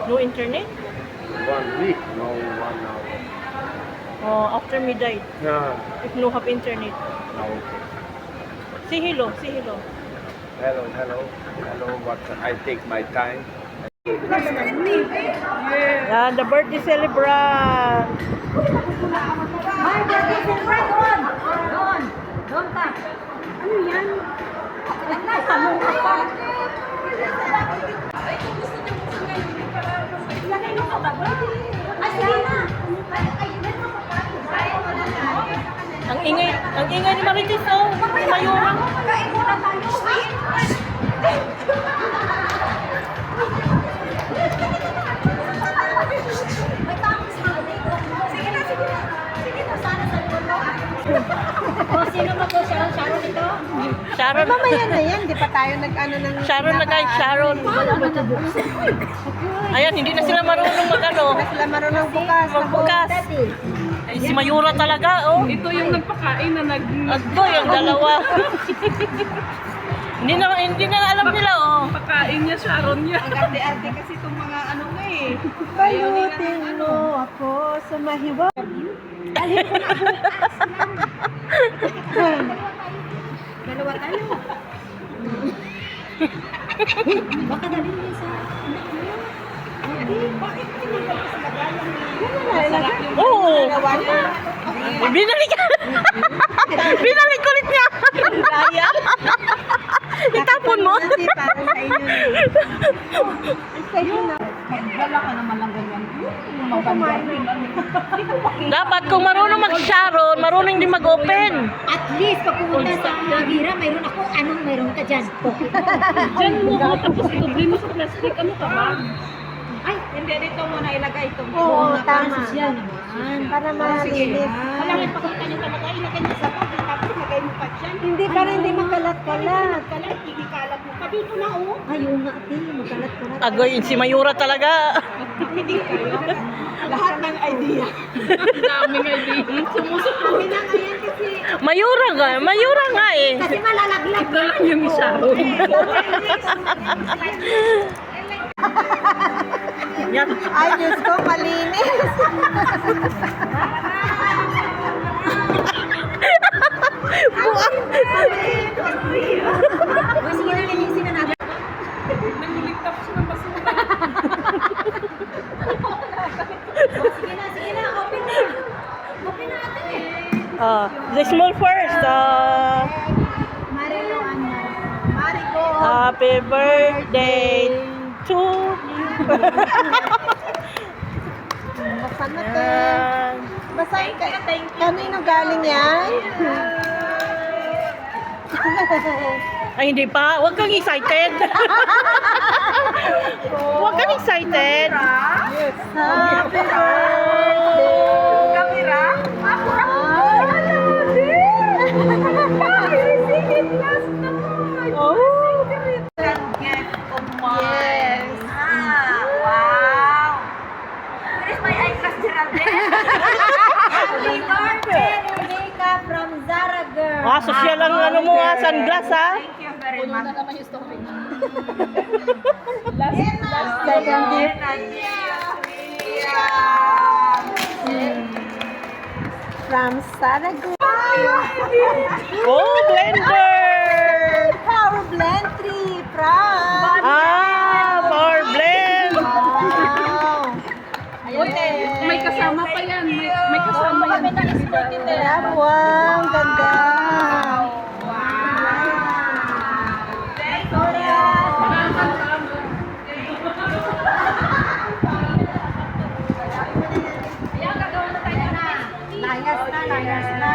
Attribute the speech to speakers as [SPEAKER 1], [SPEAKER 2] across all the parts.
[SPEAKER 1] No internet?
[SPEAKER 2] 1 week, no 1 hour.
[SPEAKER 1] After midnight.
[SPEAKER 2] Yeah.
[SPEAKER 1] If no have internet.
[SPEAKER 2] Okay.
[SPEAKER 1] Say hello, say hello.
[SPEAKER 2] Hello, hello. Hello, what I take my time.
[SPEAKER 1] Yan, the birthday celebrant.
[SPEAKER 3] My birthday celebrant doon! Doon! Doon ka! Ano yan? Tanong ka pa! Lagay mo ka ba? Ay, sige na!
[SPEAKER 1] Ang ingay ni Marites, oh. Mayurang.
[SPEAKER 3] Kain muna tayo! May tangos na dito. Sige na, sige na. Sige na, sana sa dulo. O, sino ba po siya? Sharon ito?
[SPEAKER 1] Sharon.
[SPEAKER 3] Mamaya na yan, di pa tayo nag-ano ng...
[SPEAKER 1] Sharon na guys, Sharon. Ayan, hindi na sila marunong magano.
[SPEAKER 3] Hindi sila marunong bukas.
[SPEAKER 1] Magbukas. Ay, si Mayura talaga, oh.
[SPEAKER 4] Ito yung nagpakain na
[SPEAKER 1] Agdo, yung dalawa. hindi na alam nila, oh.
[SPEAKER 4] nagpakain niya, Sharon niya.
[SPEAKER 3] Ang arte-arte kasi itong mga ano nga eh.
[SPEAKER 1] Balutin
[SPEAKER 3] mo ako sa mahiwa. Dalhin ko na bukas. Dalawa tayo. Baka dalhin mo sa anak mo. Bakit hindi ka sa lagayan?
[SPEAKER 1] Oo.
[SPEAKER 3] Dalawa na.
[SPEAKER 1] Binalik ka. Binalik ulit niya. Kaya. Itapon mo.
[SPEAKER 3] Kasi para sa inyo. Sa inyo na.
[SPEAKER 4] Dala ka naman lang ganyan.
[SPEAKER 1] Dapat kung marunong mag-Sharon, marunong din mag-open.
[SPEAKER 3] At least pag pumunta sa Agira, mayroon ako. Anong mayroon ka dyan?
[SPEAKER 4] Diyan mo ko, tapos ituloy mo sa plastic. Ano ka ba?
[SPEAKER 3] Ay, hindi dito muna ilagay ito.
[SPEAKER 1] Oo,
[SPEAKER 3] tama.
[SPEAKER 4] Social naman.
[SPEAKER 3] Para malinis.
[SPEAKER 4] Kailangan pakita niyo talaga, ilagay niyo sa pati, tapos ilagay mo pa dyan.
[SPEAKER 3] Hindi para hindi makalat-kalat.
[SPEAKER 4] Kalat, ikikalat mo pa dito na, oh.
[SPEAKER 3] Ayun nga, ate. Makalat-kalat.
[SPEAKER 1] Agoy, si Mayura talaga.
[SPEAKER 4] Hindi kayo. Lahat ng idea. Ang daming idea. Sumusunod.
[SPEAKER 3] Amin na ngayon kasi.
[SPEAKER 1] Mayura nga eh.
[SPEAKER 3] Kasi malalaglag.
[SPEAKER 4] Ito lang yung Sharon.
[SPEAKER 1] Yan.
[SPEAKER 3] Ay, Diyos ko, malinis. Uy, sige na, linisin na natin.
[SPEAKER 4] Nanguligtap siya ng basura.
[SPEAKER 3] Sige na, open na. Open na ate.
[SPEAKER 1] The small first.
[SPEAKER 3] Marilo, Anna. Mariko.
[SPEAKER 1] Happy birthday to you.
[SPEAKER 3] Buksan natin.
[SPEAKER 1] Yan.
[SPEAKER 3] Basahin ka. Kanino galing yan?
[SPEAKER 1] Ay, hindi pa. Huwag kang excited. Huwag kang excited.
[SPEAKER 3] Happy birthday. Kamera? Ako na. I received it last night.
[SPEAKER 1] Oh.
[SPEAKER 3] Yes. Wow. Where is my eyeglass, Geraldine? Happy birthday, Nika from Zara Girl.
[SPEAKER 1] Social ang ano mo ha, sunglass ha.
[SPEAKER 3] Thank you very much.
[SPEAKER 4] naman yung story.
[SPEAKER 3] Second gift. From Zara Girl.
[SPEAKER 1] Oh, blender.
[SPEAKER 3] Power Blend 3 from.
[SPEAKER 1] Power blend.
[SPEAKER 3] Wow.
[SPEAKER 4] May kasama pa yan. May kasama yan.
[SPEAKER 3] Wow, ganda. Layas na.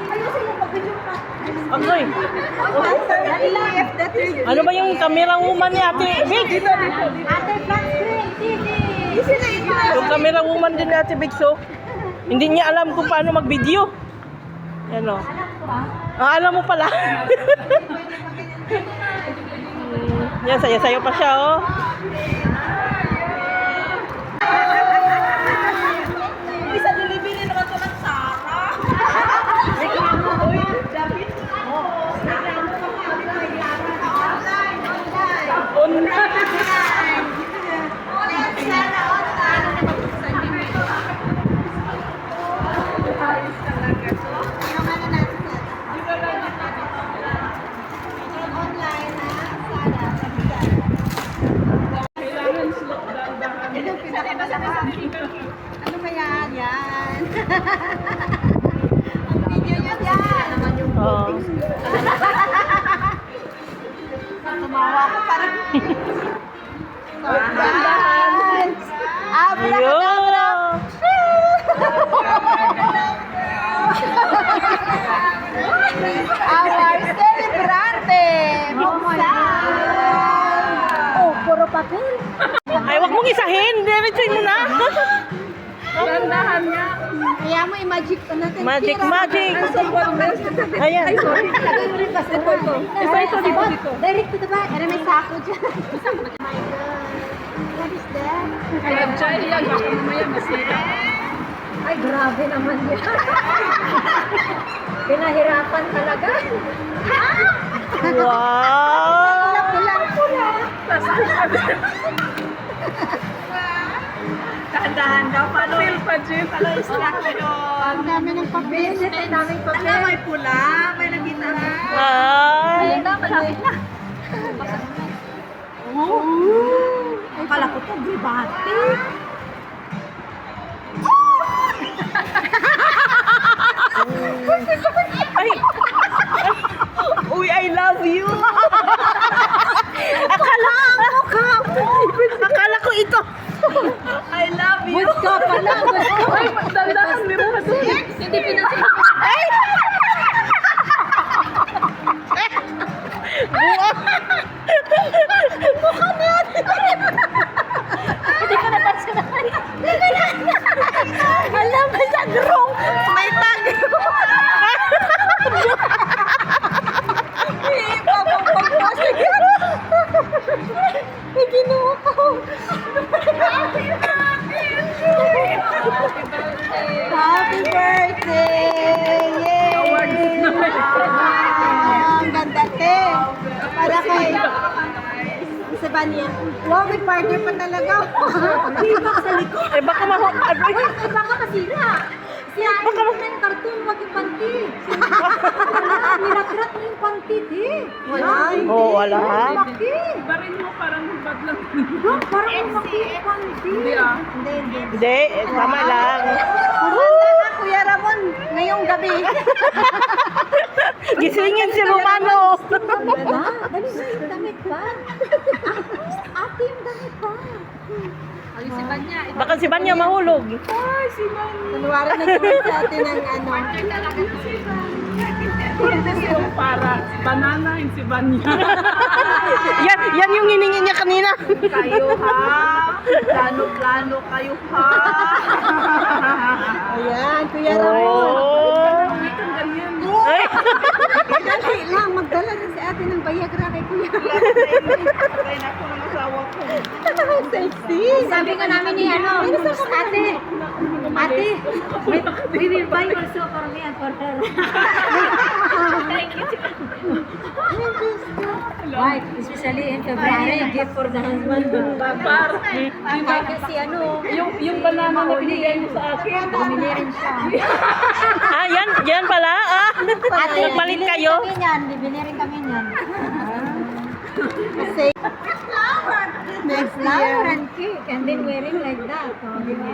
[SPEAKER 3] Ayusin mo pag-video ka.
[SPEAKER 1] Agoy. Ano ba yung camera woman ni Ate Big?
[SPEAKER 3] Ate Black Screen TV.
[SPEAKER 1] Yung camera woman din ni Ate Big, so hindi niya alam kung paano mag-video. Yan o. Alam mo pala. Yan, saya-sayo pa siya, oh.
[SPEAKER 3] Isa delivery naman ito ng Sara.
[SPEAKER 1] doon.
[SPEAKER 3] Ano kaya yan? Ang video niya yan.
[SPEAKER 1] Oh.
[SPEAKER 3] Tumawa ko parang. Dahan. Abracadabra. Our celebrante. Oh, puro papel.
[SPEAKER 1] Ay, wag mong isahin. Diretsuin mo na.
[SPEAKER 4] Landahan niya.
[SPEAKER 3] Kaya mo i-magic ko natin.
[SPEAKER 1] Magic, magic. Ayan.
[SPEAKER 3] Isa ito, dito. Direct to the back. Ano may sako dyan? What is that?
[SPEAKER 4] Kaya chai yan. Baka mamaya masira.
[SPEAKER 3] Ay, grabe naman yan. Pinahirapan talaga.
[SPEAKER 1] Wow.
[SPEAKER 3] Pula.
[SPEAKER 4] Dahan-dahan daw. Paano? Feel pa, Jim. Paano instruction?
[SPEAKER 3] Ang dami ng papel. Ang daming papel.
[SPEAKER 4] Alam, may pula. May nakita na.
[SPEAKER 1] Ay.
[SPEAKER 3] Malapit na.
[SPEAKER 4] Akala ko to, gribate.
[SPEAKER 1] Ay. Uy, I love you. Akala ko ito.
[SPEAKER 4] I love you.
[SPEAKER 3] Good ka pala.
[SPEAKER 4] Ay, dandahan mo rin kasi. Hindi pinasok.
[SPEAKER 1] Ay. Buwa.
[SPEAKER 3] Hindi ko na-touch ko na. Alam mo sa drone. May tag. May ginawa ko. Happy birthday! Yay! Ang ganda, te. Para kay Sabania. Wow, may partner pa talaga. Sa likod.
[SPEAKER 1] Eh, baka
[SPEAKER 3] Baka masira. Siya, baka may cartoon, wag yung panty. Nirakrat mo yung panty, te. Wala.
[SPEAKER 1] Oh, wala.
[SPEAKER 3] Laki.
[SPEAKER 4] Barin mo parang bag lang.
[SPEAKER 3] Parang laki yung panty.
[SPEAKER 4] Hindi ah.
[SPEAKER 3] Hindi.
[SPEAKER 1] Hindi, tama lang.
[SPEAKER 3] Kumanda ka, Kuya Ramon, ngayong gabi.
[SPEAKER 1] Gisingin si Romano.
[SPEAKER 3] Dali, damit pa. Ate, yung damit pa.
[SPEAKER 4] Ay, si Banya.
[SPEAKER 1] Baka si Banya mahulog.
[SPEAKER 4] Ay, si Banya.
[SPEAKER 3] Kunwari nag-comment sa atin ng ano.
[SPEAKER 4] Yung para banana yung si Banya.
[SPEAKER 1] Yan yung hiningi niya kanina.
[SPEAKER 4] Kayo ha. Plano-plano kayo ha.
[SPEAKER 3] Ayan, Kuya Ramon.
[SPEAKER 1] Oh.
[SPEAKER 4] Ganyan.
[SPEAKER 1] Ay.
[SPEAKER 3] Dali lang, magdala din si ate ng Viagra kay Kuya.
[SPEAKER 4] Patay na ako ng asawa ko.
[SPEAKER 3] Sexy. Sabi nga namin ni ate, we will buy also for me and for her. Thank you. Right, especially in February, gift for the husband.
[SPEAKER 4] Par.
[SPEAKER 3] Ay, kasi ano,
[SPEAKER 4] Yung banana na binigay mo sa akin.
[SPEAKER 3] bumili rin siya.
[SPEAKER 1] Ah, yan pala. Ah. Magpalit kayo.
[SPEAKER 3] Bibili rin kami niyan. Kasi, next flower and cake, and then wearing like that. Oh, di ba?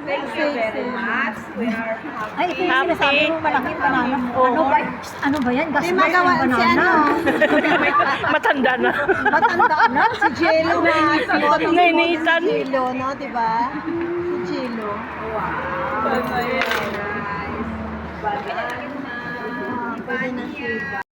[SPEAKER 4] Thank you very much. We are happy.
[SPEAKER 3] Ay, ito yung sinasabi mo, malaking banana. Ano ba yan? Gas ba yung banana?
[SPEAKER 1] Matanda na.
[SPEAKER 3] Matanda na. Si Jello na.
[SPEAKER 1] Nainitan.
[SPEAKER 3] Si Jello, no? Diba? Si Jello.
[SPEAKER 4] Wow.
[SPEAKER 3] Pwede na siya.